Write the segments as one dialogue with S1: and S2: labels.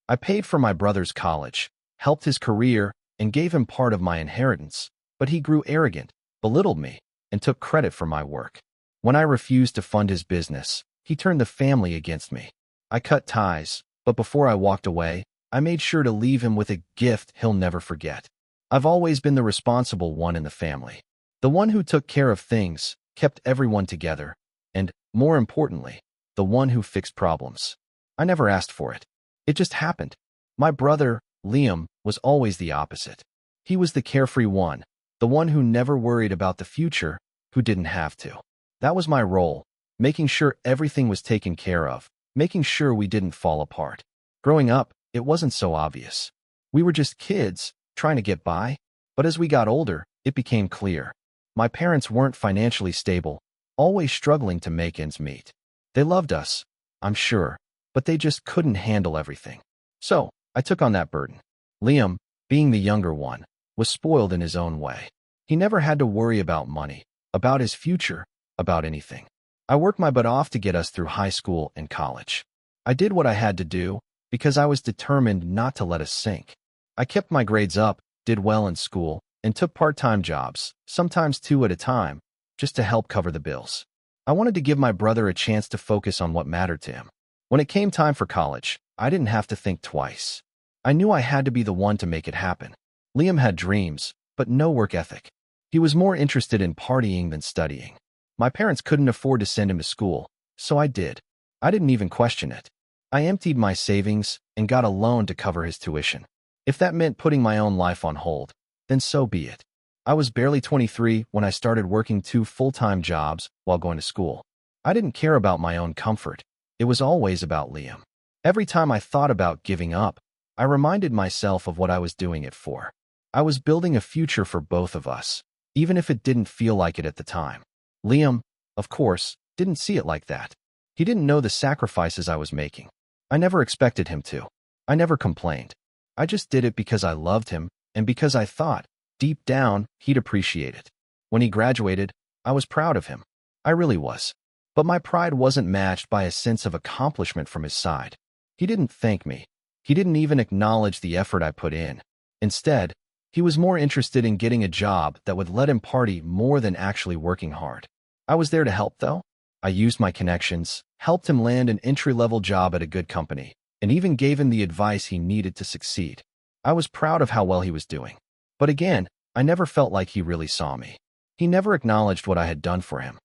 S1: I paid for my brother's college, helped his career, and gave him part of my inheritance, but he grew arrogant, belittled me, and took credit for my work. When I refused to fund his business, he turned the family against me. I cut ties, but before I walked away, I made sure to leave him with a gift he'll never forget. I've always been the responsible one in the family. The one who took care of things, kept everyone together, and, more importantly, the one who fixed problems. I never asked for it. It just happened. My brother, Liam, was always the opposite. He was the carefree one, the one who never worried about the future, who didn't have to. That was my role, making sure everything was taken care of, making sure we didn't fall apart. Growing up, it wasn't so obvious. We were just kids, trying to get by, but as we got older, it became clear. My parents weren't financially stable, always struggling to make ends meet. They loved us, I'm sure, but they just couldn't handle everything. So, I took on that burden. Liam, being the younger one, was spoiled in his own way. He never had to worry about money, about his future, about anything. I worked my butt off to get us through high school and college. I did what I had to do because I was determined not to let us sink. I kept my grades up, did well in school, and took part-time jobs, sometimes 2 at a time, just to help cover the bills. I wanted to give my brother a chance to focus on what mattered to him. When it came time for college, I didn't have to think twice. I knew I had to be the one to make it happen. Liam had dreams, but no work ethic. He was more interested in partying than studying. My parents couldn't afford to send him to school, so I did. I didn't even question it. I emptied my savings and got a loan to cover his tuition. If that meant putting my own life on hold, then so be it. I was barely 23 when I started working 2 full-time jobs while going to school. I didn't care about my own comfort. It was always about Liam. Every time I thought about giving up, I reminded myself of what I was doing it for. I was building a future for both of us, even if it didn't feel like it at the time. Liam, of course, didn't see it like that. He didn't know the sacrifices I was making. I never expected him to. I never complained. I just did it because I loved him and because I thought, deep down, he'd appreciate it. When he graduated, I was proud of him. I really was. But my pride wasn't matched by a sense of accomplishment from his side. He didn't thank me. He didn't even acknowledge the effort I put in. Instead, he was more interested in getting a job that would let him party more than actually working hard. I was there to help, though. I used my connections, helped him land an entry-level job at a good company, and even gave him the advice he needed to succeed. I was proud of how well he was doing. But again, I never felt like he really saw me. He never acknowledged what I had done for him.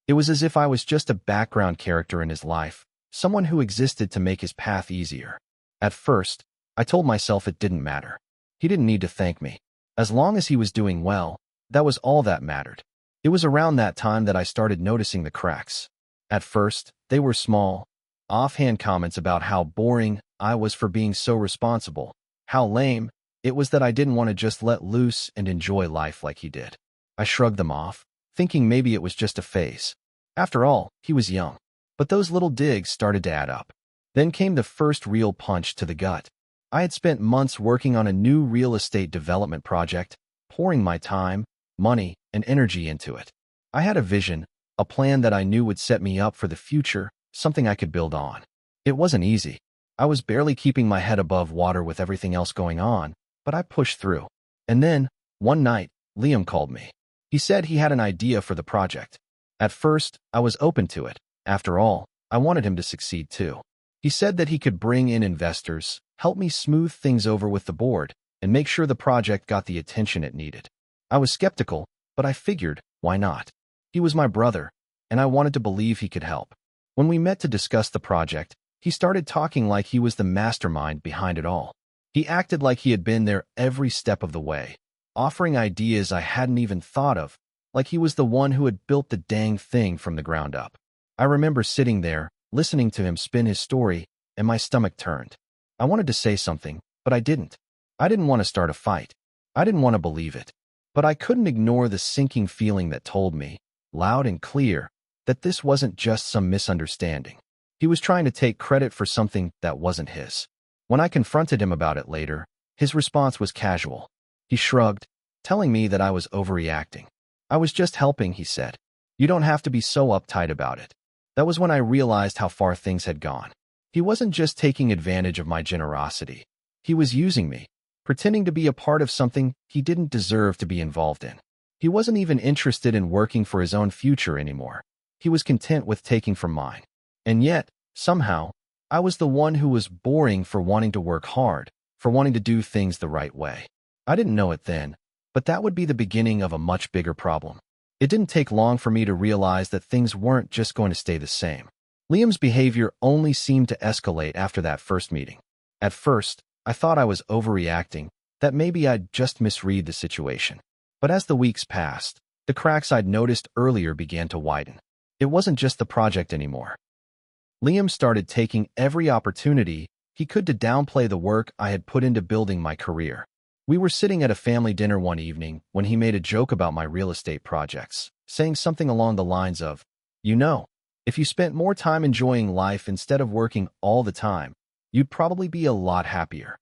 S1: It was as if I was just a background character in his life, someone who existed to make his path easier. At first, I told myself it didn't matter. He didn't need to thank me. As long as he was doing well, that was all that mattered. It was around that time that I started noticing the cracks. At first, they were small, offhand comments about how boring I was for being so responsible, how lame it was that I didn't want to just let loose and enjoy life like he did. I shrugged them off, thinking maybe it was just a phase. After all, he was young. But those little digs started to add up. Then came the first real punch to the gut. I had spent months working on a new real estate development project, pouring my time, money, and energy into it. I had a vision, a plan that I knew would set me up for the future, something I could build on. It wasn't easy. I was barely keeping my head above water with everything else going on, but I pushed through. And then, one night, Liam called me. He said he had an idea for the project. At first, I was open to it. After all, I wanted him to succeed too. He said that he could bring in investors, help me smooth things over with the board, and make sure the project got the attention it needed. I was skeptical, but I figured, why not? He was my brother, and I wanted to believe he could help. When we met to discuss the project, he started talking like he was the mastermind behind it all. He acted like he had been there every step of the way, offering ideas I hadn't even thought of, like he was the one who had built the dang thing from the ground up. I remember sitting there, listening to him spin his story, and my stomach turned. I wanted to say something, but I didn't. I didn't want to start a fight. I didn't want to believe it. But I couldn't ignore the sinking feeling that told me, loud and clear, that this wasn't just some misunderstanding. He was trying to take credit for something that wasn't his. When I confronted him about it later, his response was casual. He shrugged, telling me that I was overreacting. I was just helping, he said. You don't have to be so uptight about it. That was when I realized how far things had gone. He wasn't just taking advantage of my generosity. He was using me, pretending to be a part of something he didn't deserve to be involved in. He wasn't even interested in working for his own future anymore. He was content with taking from mine. And yet, somehow, I was the one who was boring for wanting to work hard, for wanting to do things the right way. I didn't know it then, but that would be the beginning of a much bigger problem. It didn't take long for me to realize that things weren't just going to stay the same. Liam's behavior only seemed to escalate after that first meeting. At first, I thought I was overreacting, that maybe I'd just misread the situation. But as the weeks passed, the cracks I'd noticed earlier began to widen. It wasn't just the project anymore. Liam started taking every opportunity he could to downplay the work I had put into building my career. We were sitting at a family dinner one evening when he made a joke about my real estate projects, saying something along the lines of, "You know, if you spent more time enjoying life instead of working all the time, you'd probably be a lot happier."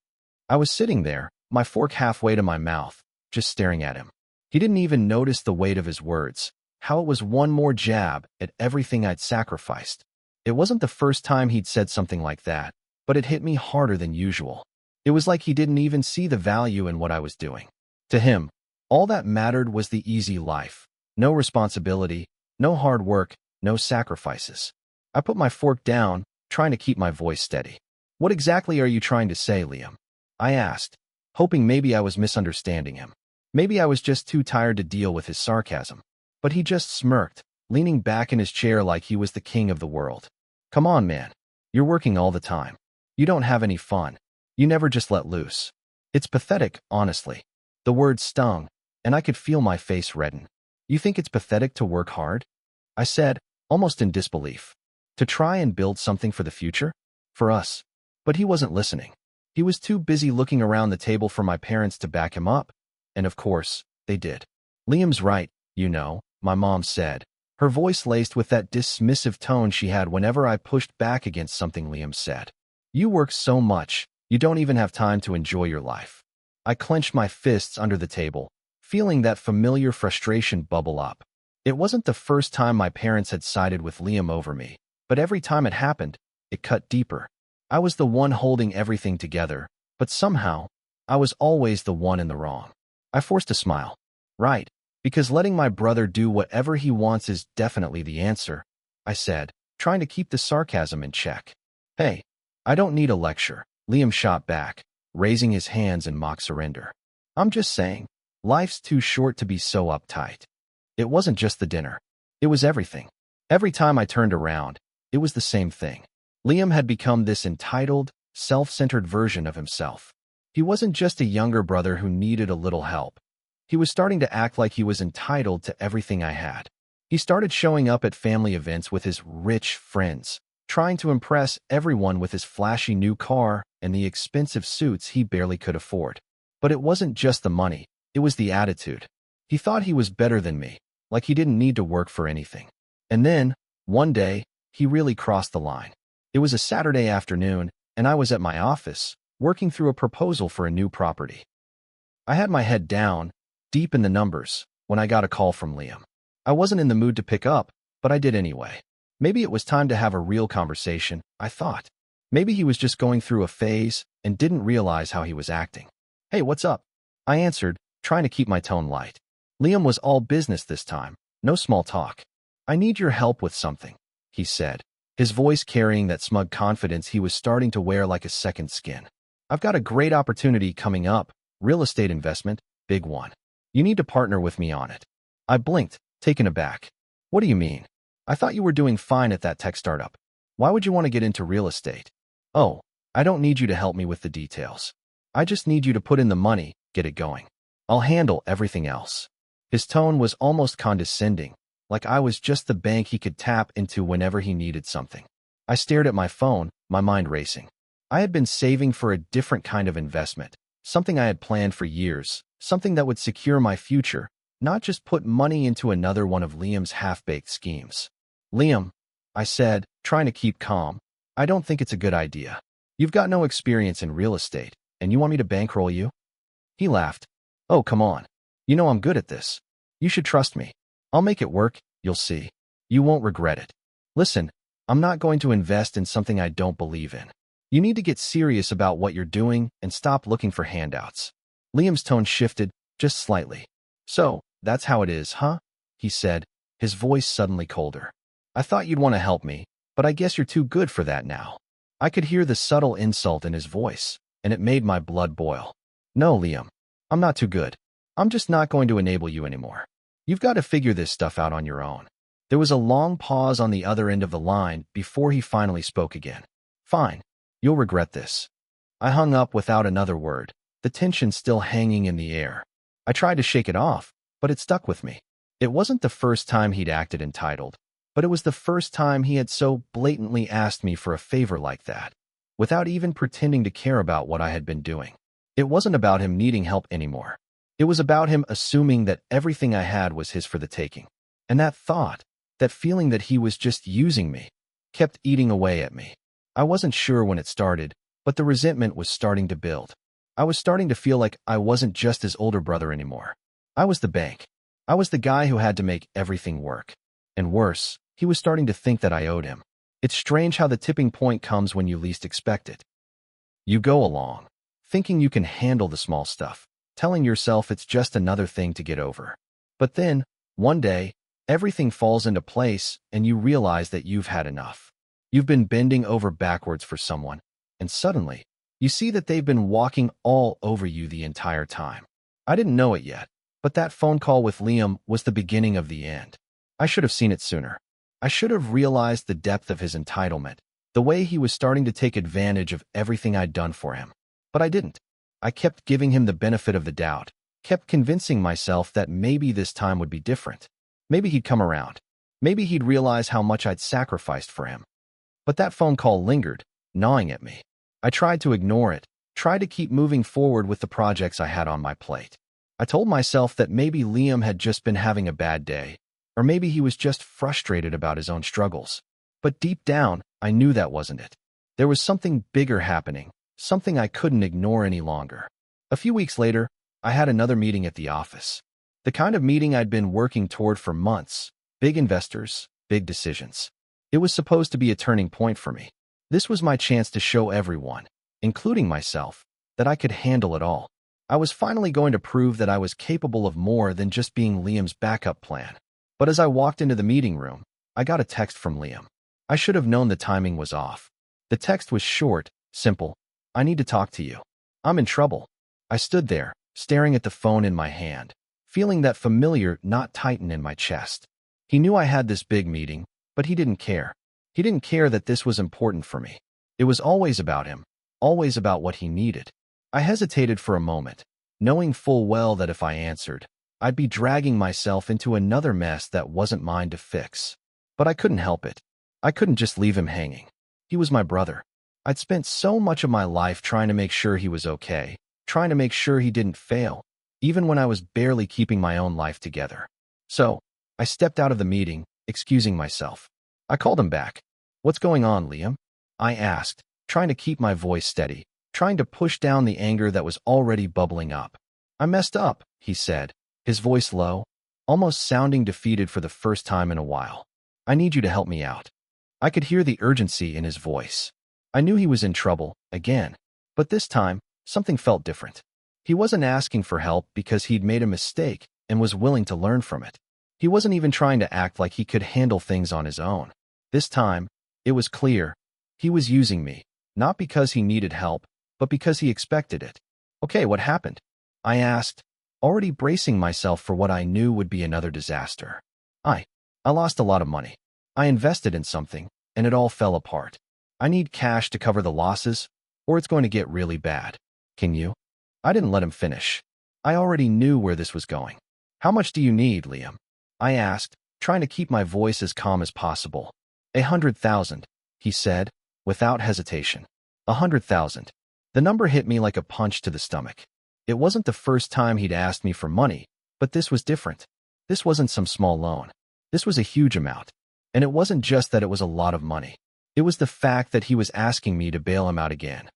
S1: I was sitting there, my fork halfway to my mouth, just staring at him. He didn't even notice the weight of his words, how it was one more jab at everything I'd sacrificed. It wasn't the first time he'd said something like that, but it hit me harder than usual. It was like he didn't even see the value in what I was doing. To him, all that mattered was the easy life. No responsibility, no hard work, no sacrifices. I put my fork down, trying to keep my voice steady. "What exactly are you trying to say, Liam?" I asked, hoping maybe I was misunderstanding him. Maybe I was just too tired to deal with his sarcasm. But he just smirked, leaning back in his chair like he was the king of the world. "Come on, man. You're working all the time. You don't have any fun. You never just let loose. It's pathetic, honestly." The words stung, and I could feel my face redden. "You think it's pathetic to work hard?" I said, almost in disbelief. "To try and build something for the future? For us?" But he wasn't listening. He was too busy looking around the table for my parents to back him up, and of course, they did. "Liam's right, you know," my mom said, her voice laced with that dismissive tone she had whenever I pushed back against something Liam said. "You work so much, you don't even have time to enjoy your life." I clenched my fists under the table, feeling that familiar frustration bubble up. It wasn't the first time my parents had sided with Liam over me, but every time it happened, it cut deeper. I was the one holding everything together, but somehow, I was always the one in the wrong. I forced a smile. "Right, because letting my brother do whatever he wants is definitely the answer," I said, trying to keep the sarcasm in check. "Hey, I don't need a lecture," Liam shot back, raising his hands in mock surrender. "I'm just saying, life's too short to be so uptight." It wasn't just the dinner. It was everything. Every time I turned around, it was the same thing. Liam had become this entitled, self-centered version of himself. He wasn't just a younger brother who needed a little help. He was starting to act like he was entitled to everything I had. He started showing up at family events with his rich friends, trying to impress everyone with his flashy new car and the expensive suits he barely could afford. But it wasn't just the money, it was the attitude. He thought he was better than me, like he didn't need to work for anything. And then, one day, he really crossed the line. It was a Saturday afternoon, and I was at my office, working through a proposal for a new property. I had my head down, deep in the numbers, when I got a call from Liam. I wasn't in the mood to pick up, but I did anyway. Maybe it was time to have a real conversation, I thought. Maybe he was just going through a phase and didn't realize how he was acting. "Hey, what's up?" I answered, trying to keep my tone light. Liam was all business this time, no small talk. "I need your help with something," he said, his voice carrying that smug confidence he was starting to wear like a second skin. "I've got a great opportunity coming up, real estate investment, big one. You need to partner with me on it." I blinked, taken aback. "What do you mean? I thought you were doing fine at that tech startup. Why would you want to get into real estate?" "Oh, I don't need you to help me with the details. I just need you to put in the money, get it going. I'll handle everything else." His tone was almost condescending, like I was just the bank he could tap into whenever he needed something. I stared at my phone, my mind racing. I had been saving for a different kind of investment, something I had planned for years, something that would secure my future, not just put money into another one of Liam's half-baked schemes. "Liam," I said, trying to keep calm, "I don't think it's a good idea. You've got no experience in real estate, and you want me to bankroll you?" He laughed. "Oh, come on. You know I'm good at this. You should trust me. I'll make it work, you'll see. You won't regret it. Listen, I'm not going to invest in something I don't believe in. You need to get serious about what you're doing and stop looking for handouts. Liam's tone shifted just slightly. So, that's how it is, huh? He said, his voice suddenly colder. I thought you'd want to help me, but I guess you're too good for that now. I could hear the subtle insult in his voice, and it made my blood boil. No, Liam, I'm not too good. I'm just not going to enable you anymore. You've got to figure this stuff out on your own. There was a long pause on the other end of the line before he finally spoke again. Fine. You'll regret this. I hung up without another word, the tension still hanging in the air. I tried to shake it off, but it stuck with me. It wasn't the first time he'd acted entitled, but it was the first time he had so blatantly asked me for a favor like that, without even pretending to care about what I had been doing. It wasn't about him needing help anymore. It was about him assuming that everything I had was his for the taking. And that thought, that feeling that he was just using me, kept eating away at me. I wasn't sure when it started, but the resentment was starting to build. I was starting to feel like I wasn't just his older brother anymore. I was the bank. I was the guy who had to make everything work. And worse, he was starting to think that I owed him. It's strange how the tipping point comes when you least expect it. You go along, thinking you can handle the small stuff, telling yourself it's just another thing to get over. But then, one day, everything falls into place and you realize that you've had enough. You've been bending over backwards for someone, and suddenly, you see that they've been walking all over you the entire time. I didn't know it yet, but that phone call with Liam was the beginning of the end. I should have seen it sooner. I should have realized the depth of his entitlement, the way he was starting to take advantage of everything I'd done for him. But I didn't. I kept giving him the benefit of the doubt, kept convincing myself that maybe this time would be different. Maybe he'd come around. Maybe he'd realize how much I'd sacrificed for him. But that phone call lingered, gnawing at me. I tried to ignore it, tried to keep moving forward with the projects I had on my plate. I told myself that maybe Liam had just been having a bad day, or maybe he was just frustrated about his own struggles. But deep down, I knew that wasn't it. There was something bigger happening, something I couldn't ignore any longer. A few weeks later, I had another meeting at the office. The kind of meeting I'd been working toward for months. Big investors, big decisions. It was supposed to be a turning point for me. This was my chance to show everyone, including myself, that I could handle it all. I was finally going to prove that I was capable of more than just being Liam's backup plan. But as I walked into the meeting room, I got a text from Liam. I should have known the timing was off. The text was short, simple. I need to talk to you. I'm in trouble. I stood there, staring at the phone in my hand, feeling that familiar knot tighten in my chest. He knew I had this big meeting, but he didn't care. He didn't care that this was important for me. It was always about him, always about what he needed. I hesitated for a moment, knowing full well that if I answered, I'd be dragging myself into another mess that wasn't mine to fix. But I couldn't help it. I couldn't just leave him hanging. He was my brother. I'd spent so much of my life trying to make sure he was okay, trying to make sure he didn't fail, even when I was barely keeping my own life together. So, I stepped out of the meeting, excusing myself. I called him back. "What's going on, Liam?" I asked, trying to keep my voice steady, trying to push down the anger that was already bubbling up. "I messed up," he said, his voice low, almost sounding defeated for the first time in a while. "I need you to help me out." I could hear the urgency in his voice. I knew he was in trouble, again. But this time, something felt different. He wasn't asking for help because he'd made a mistake and was willing to learn from it. He wasn't even trying to act like he could handle things on his own. This time, it was clear. He was using me, not because he needed help, but because he expected it. "Okay, what happened?" I asked, already bracing myself for what I knew would be another disaster. I lost a lot of money. I invested in something, and it all fell apart. I need cash to cover the losses, or it's going to get really bad. Can you? I didn't let him finish. I already knew where this was going. "How much do you need, Liam?" I asked, trying to keep my voice as calm as possible. 100,000, he said, without hesitation. 100,000. The number hit me like a punch to the stomach. It wasn't the first time he'd asked me for money, but this was different. This wasn't some small loan. This was a huge amount. And it wasn't just that it was a lot of money. It was the fact that he was asking me to bail him out again,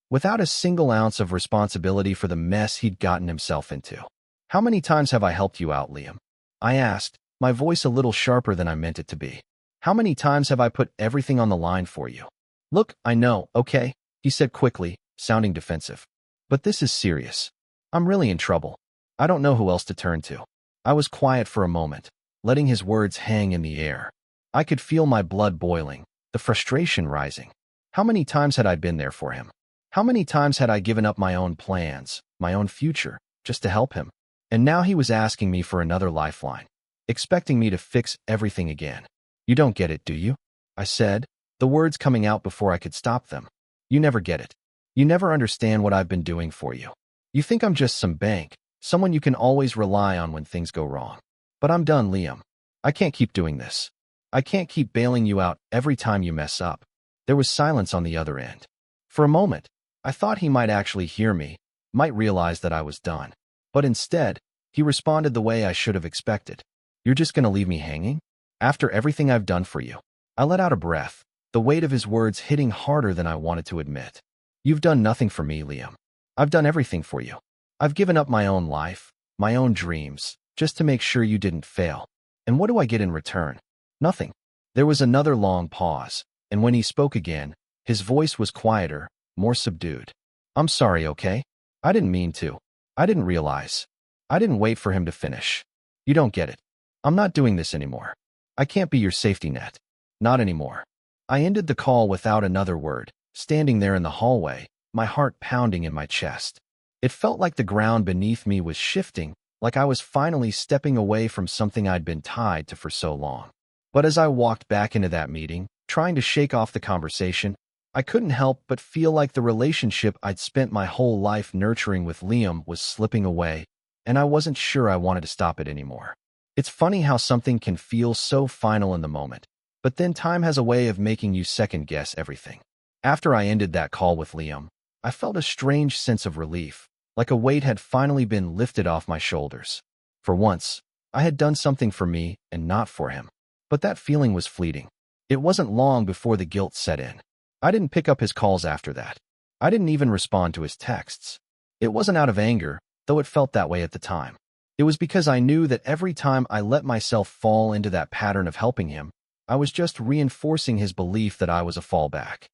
S1: without a single ounce of responsibility for the mess he'd gotten himself into. "How many times have I helped you out, Liam?" I asked, my voice a little sharper than I meant it to be. How many times have I put everything on the line for you? Look, I know, okay, he said quickly, sounding defensive. But this is serious. I'm really in trouble. I don't know who else to turn to. I was quiet for a moment, letting his words hang in the air. I could feel my blood boiling, the frustration rising. How many times had I been there for him? How many times had I given up my own plans, my own future, just to help him? And now he was asking me for another lifeline, expecting me to fix everything again. You don't get it, do you? I said, the words coming out before I could stop them. You never get it. You never understand what I've been doing for you. You think I'm just some bank, someone you can always rely on when things go wrong. But I'm done, Liam. I can't keep doing this. I can't keep bailing you out every time you mess up. There was silence on the other end. For a moment, I thought he might actually hear me, might realize that I was done. But instead, he responded the way I should have expected. You're just gonna leave me hanging? After everything I've done for you? I let out a breath, the weight of his words hitting harder than I wanted to admit. You've done nothing for me, Liam. I've done everything for you. I've given up my own life, my own dreams, just to make sure you didn't fail. And what do I get in return? Nothing. There was another long pause, and when he spoke again, his voice was quieter, more subdued. I'm sorry, okay? I didn't mean to. I didn't realize. I didn't wait for him to finish. You don't get it. I'm not doing this anymore. I can't be your safety net. Not anymore. I ended the call without another word, standing there in the hallway, my heart pounding in my chest. It felt like the ground beneath me was shifting, like I was finally stepping away from something I'd been tied to for so long. But as I walked back into that meeting, trying to shake off the conversation, I couldn't help but feel like the relationship I'd spent my whole life nurturing with Liam was slipping away, and I wasn't sure I wanted to stop it anymore. It's funny how something can feel so final in the moment, but then time has a way of making you second-guess everything. After I ended that call with Liam, I felt a strange sense of relief, like a weight had finally been lifted off my shoulders. For once, I had done something for me and not for him. But that feeling was fleeting. It wasn't long before the guilt set in. I didn't pick up his calls after that. I didn't even respond to his texts. It wasn't out of anger, though it felt that way at the time. It was because I knew that every time I let myself fall into that pattern of helping him, I was just reinforcing his belief that I was a fallback.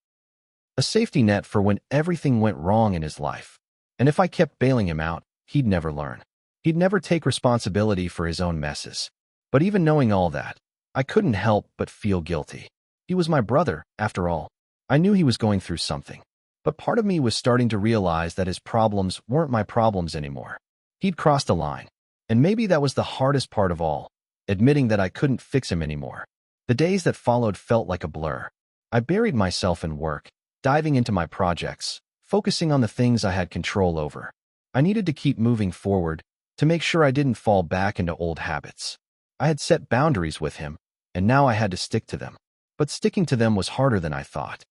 S1: A safety net for when everything went wrong in his life. And if I kept bailing him out, he'd never learn. He'd never take responsibility for his own messes. But even knowing all that, I couldn't help but feel guilty. He was my brother, after all. I knew he was going through something. But part of me was starting to realize that his problems weren't my problems anymore. He'd crossed a line. And maybe that was the hardest part of all, admitting that I couldn't fix him anymore. The days that followed felt like a blur. I buried myself in work, diving into my projects, focusing on the things I had control over. I needed to keep moving forward, to make sure I didn't fall back into old habits. I had set boundaries with him, and now I had to stick to them. But sticking to them was harder than I thought.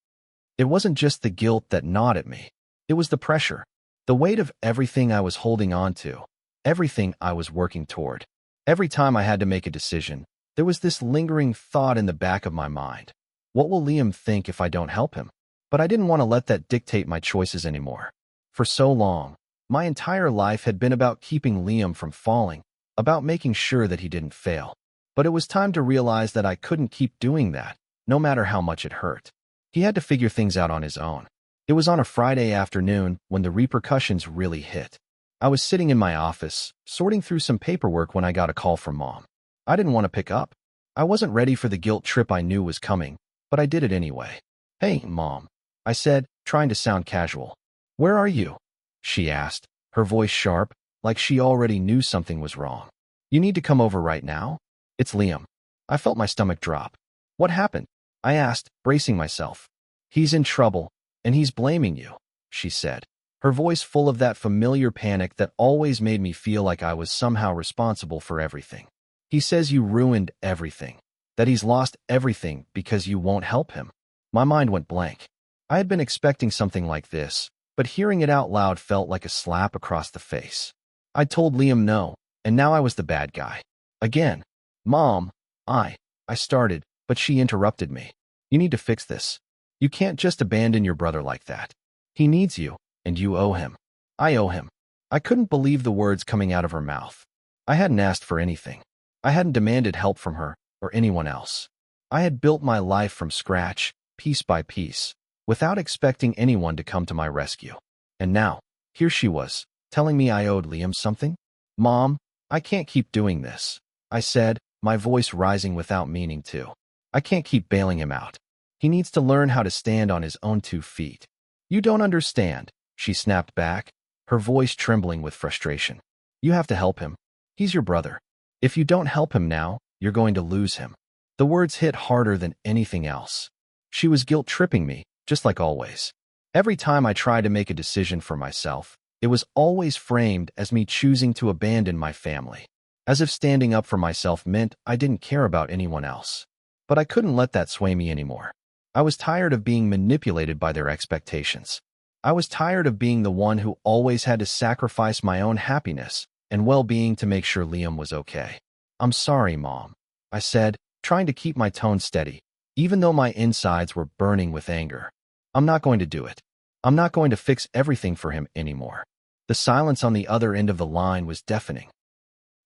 S1: It wasn't just the guilt that gnawed at me. It was the pressure, the weight of everything I was holding on to, everything I was working toward. Every time I had to make a decision, there was this lingering thought in the back of my mind. What will Liam think if I don't help him? But I didn't want to let that dictate my choices anymore. For so long, my entire life had been about keeping Liam from falling, about making sure that he didn't fail. But it was time to realize that I couldn't keep doing that, no matter how much it hurt. He had to figure things out on his own. It was on a Friday afternoon when the repercussions really hit. I was sitting in my office, sorting through some paperwork when I got a call from Mom. I didn't want to pick up. I wasn't ready for the guilt trip I knew was coming, but I did it anyway. Hey, Mom, I said, trying to sound casual. Where are you? She asked, her voice sharp, like she already knew something was wrong. You need to come over right now? It's Liam. I felt my stomach drop. What happened? I asked, bracing myself. He's in trouble, and he's blaming you, she said, her voice full of that familiar panic that always made me feel like I was somehow responsible for everything. He says you ruined everything, that he's lost everything because you won't help him. My mind went blank. I had been expecting something like this, but hearing it out loud felt like a slap across the face. I told Liam no, and now I was the bad guy. Again. Mom, I started, but she interrupted me. You need to fix this. You can't just abandon your brother like that. He needs you, and you owe him. I owe him. I couldn't believe the words coming out of her mouth. I hadn't asked for anything. I hadn't demanded help from her or anyone else. I had built my life from scratch, piece by piece, without expecting anyone to come to my rescue. And now, here she was, telling me I owed Liam something? Mom, I can't keep doing this, I said, my voice rising without meaning to. I can't keep bailing him out. He needs to learn how to stand on his own 2 feet. You don't understand, she snapped back, her voice trembling with frustration. You have to help him. He's your brother. If you don't help him now, you're going to lose him. The words hit harder than anything else. She was guilt-tripping me, just like always. Every time I tried to make a decision for myself, it was always framed as me choosing to abandon my family, as if standing up for myself meant I didn't care about anyone else. But I couldn't let that sway me anymore. I was tired of being manipulated by their expectations. I was tired of being the one who always had to sacrifice my own happiness and well-being to make sure Liam was okay. I'm sorry, Mom, I said, trying to keep my tone steady, even though my insides were burning with anger. I'm not going to do it. I'm not going to fix everything for him anymore. The silence on the other end of the line was deafening.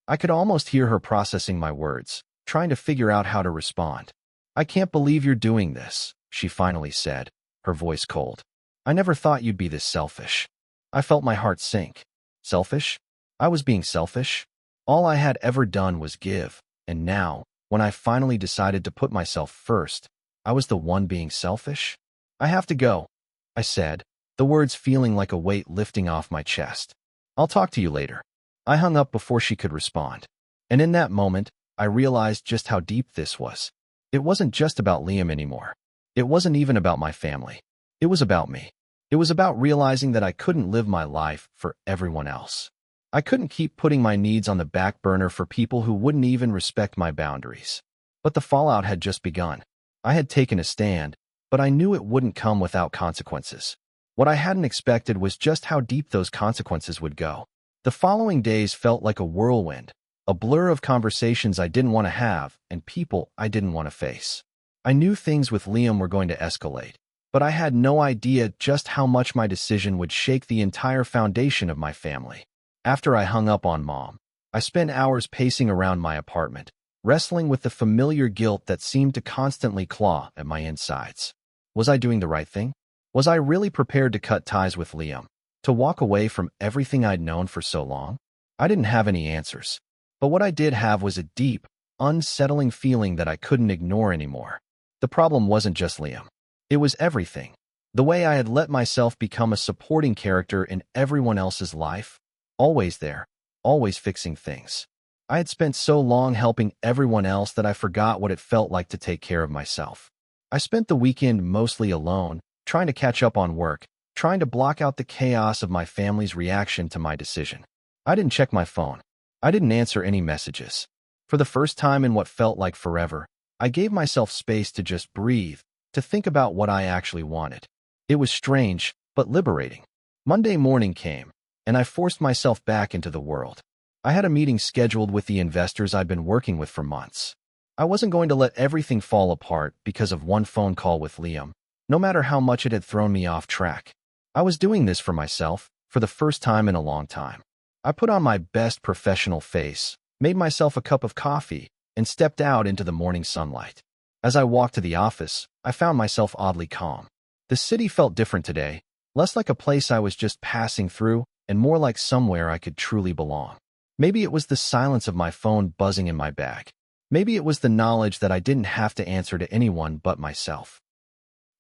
S1: I could almost hear her processing my words, trying to figure out how to respond. I can't believe you're doing this, she finally said, her voice cold. I never thought you'd be this selfish. I felt my heart sink. Selfish? I was being selfish? All I had ever done was give, and now, when I finally decided to put myself first, I was the one being selfish? I have to go, I said, the words feeling like a weight lifting off my chest. I'll talk to you later. I hung up before she could respond. And in that moment, I realized just how deep this was. It wasn't just about Liam anymore. It wasn't even about my family. It was about me. It was about realizing that I couldn't live my life for everyone else. I couldn't keep putting my needs on the back burner for people who wouldn't even respect my boundaries. But the fallout had just begun. I had taken a stand, but I knew it wouldn't come without consequences. What I hadn't expected was just how deep those consequences would go. The following days felt like a whirlwind, a blur of conversations I didn't want to have and people I didn't want to face. I knew things with Liam were going to escalate, but I had no idea just how much my decision would shake the entire foundation of my family. After I hung up on Mom, I spent hours pacing around my apartment, wrestling with the familiar guilt that seemed to constantly claw at my insides. Was I doing the right thing? Was I really prepared to cut ties with Liam, to walk away from everything I'd known for so long? I didn't have any answers, but what I did have was a deep, unsettling feeling that I couldn't ignore anymore. The problem wasn't just Liam. It was everything. The way I had let myself become a supporting character in everyone else's life, always there, always fixing things. I had spent so long helping everyone else that I forgot what it felt like to take care of myself. I spent the weekend mostly alone, trying to catch up on work, trying to block out the chaos of my family's reaction to my decision. I didn't check my phone. I didn't answer any messages. For the first time in what felt like forever, I gave myself space to just breathe, to think about what I actually wanted. It was strange, but liberating. Monday morning came, and I forced myself back into the world. I had a meeting scheduled with the investors I'd been working with for months. I wasn't going to let everything fall apart because of one phone call with Liam, no matter how much it had thrown me off track. I was doing this for myself, for the first time in a long time. I put on my best professional face, made myself a cup of coffee, and stepped out into the morning sunlight. As I walked to the office, I found myself oddly calm. The city felt different today, less like a place I was just passing through, and more like somewhere I could truly belong. Maybe it was the silence of my phone buzzing in my bag. Maybe it was the knowledge that I didn't have to answer to anyone but myself.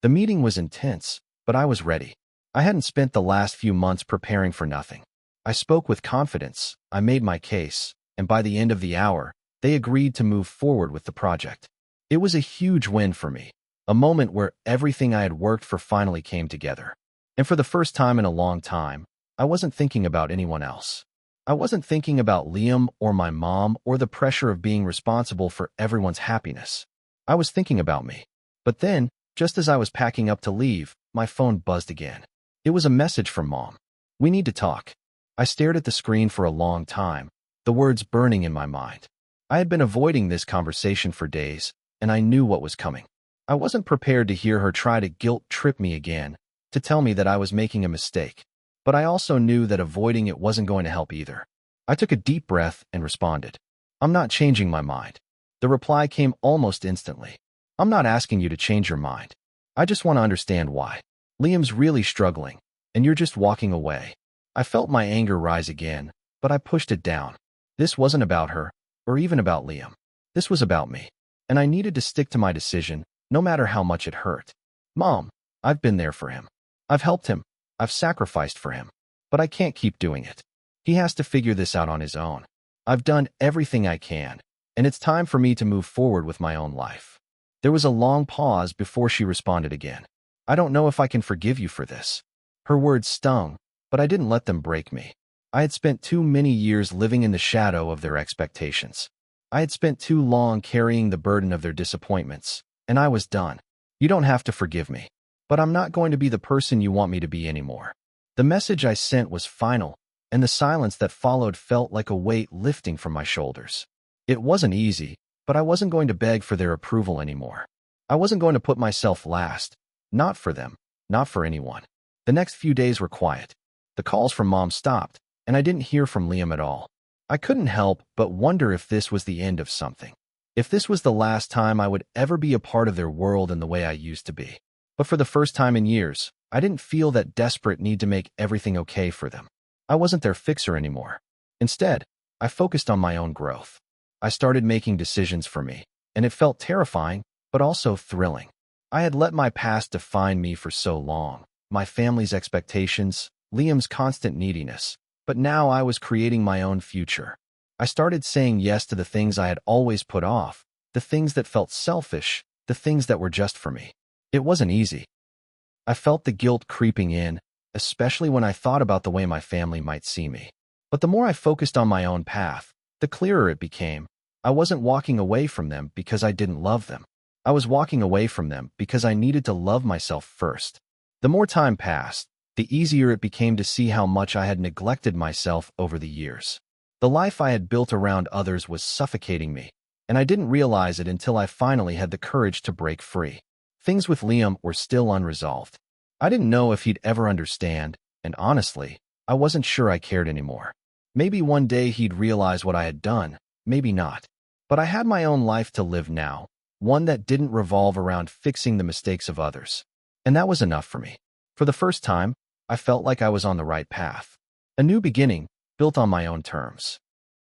S1: The meeting was intense, but I was ready. I hadn't spent the last few months preparing for nothing. I spoke with confidence, I made my case, and by the end of the hour, they agreed to move forward with the project. It was a huge win for me, a moment where everything I had worked for finally came together. And for the first time in a long time, I wasn't thinking about anyone else. I wasn't thinking about Liam or my mom or the pressure of being responsible for everyone's happiness. I was thinking about me. But then, just as I was packing up to leave, my phone buzzed again. It was a message from Mom. We need to talk. I stared at the screen for a long time, the words burning in my mind. I had been avoiding this conversation for days, and I knew what was coming. I wasn't prepared to hear her try to guilt-trip me again, to tell me that I was making a mistake. But I also knew that avoiding it wasn't going to help either. I took a deep breath and responded. I'm not changing my mind. The reply came almost instantly. I'm not asking you to change your mind. I just want to understand why. Liam's really struggling, and you're just walking away. I felt my anger rise again, but I pushed it down. This wasn't about her, or even about Liam. This was about me, and I needed to stick to my decision, no matter how much it hurt. Mom, I've been there for him. I've helped him. I've sacrificed for him. But I can't keep doing it. He has to figure this out on his own. I've done everything I can, and it's time for me to move forward with my own life. There was a long pause before she responded again. I don't know if I can forgive you for this. Her words stung, but I didn't let them break me. I had spent too many years living in the shadow of their expectations. I had spent too long carrying the burden of their disappointments, and I was done. You don't have to forgive me, but I'm not going to be the person you want me to be anymore. The message I sent was final, and the silence that followed felt like a weight lifting from my shoulders. It wasn't easy, but I wasn't going to beg for their approval anymore. I wasn't going to put myself last, not for them, not for anyone. The next few days were quiet. The calls from Mom stopped, and I didn't hear from Liam at all. I couldn't help but wonder if this was the end of something. If this was the last time I would ever be a part of their world in the way I used to be. But for the first time in years, I didn't feel that desperate need to make everything okay for them. I wasn't their fixer anymore. Instead, I focused on my own growth. I started making decisions for me, and it felt terrifying, but also thrilling. I had let my past define me for so long, my family's expectations, Liam's constant neediness, but now I was creating my own future. I started saying yes to the things I had always put off, the things that felt selfish, the things that were just for me. It wasn't easy. I felt the guilt creeping in, especially when I thought about the way my family might see me. But the more I focused on my own path, the clearer it became. I wasn't walking away from them because I didn't love them. I was walking away from them because I needed to love myself first. The more time passed, the easier it became to see how much I had neglected myself over the years. The life I had built around others was suffocating me, and I didn't realize it until I finally had the courage to break free. Things with Liam were still unresolved. I didn't know if he'd ever understand, and honestly, I wasn't sure I cared anymore. Maybe one day he'd realize what I had done, maybe not. But I had my own life to live now, one that didn't revolve around fixing the mistakes of others. And that was enough for me. For the first time, I felt like I was on the right path. A new beginning, built on my own terms.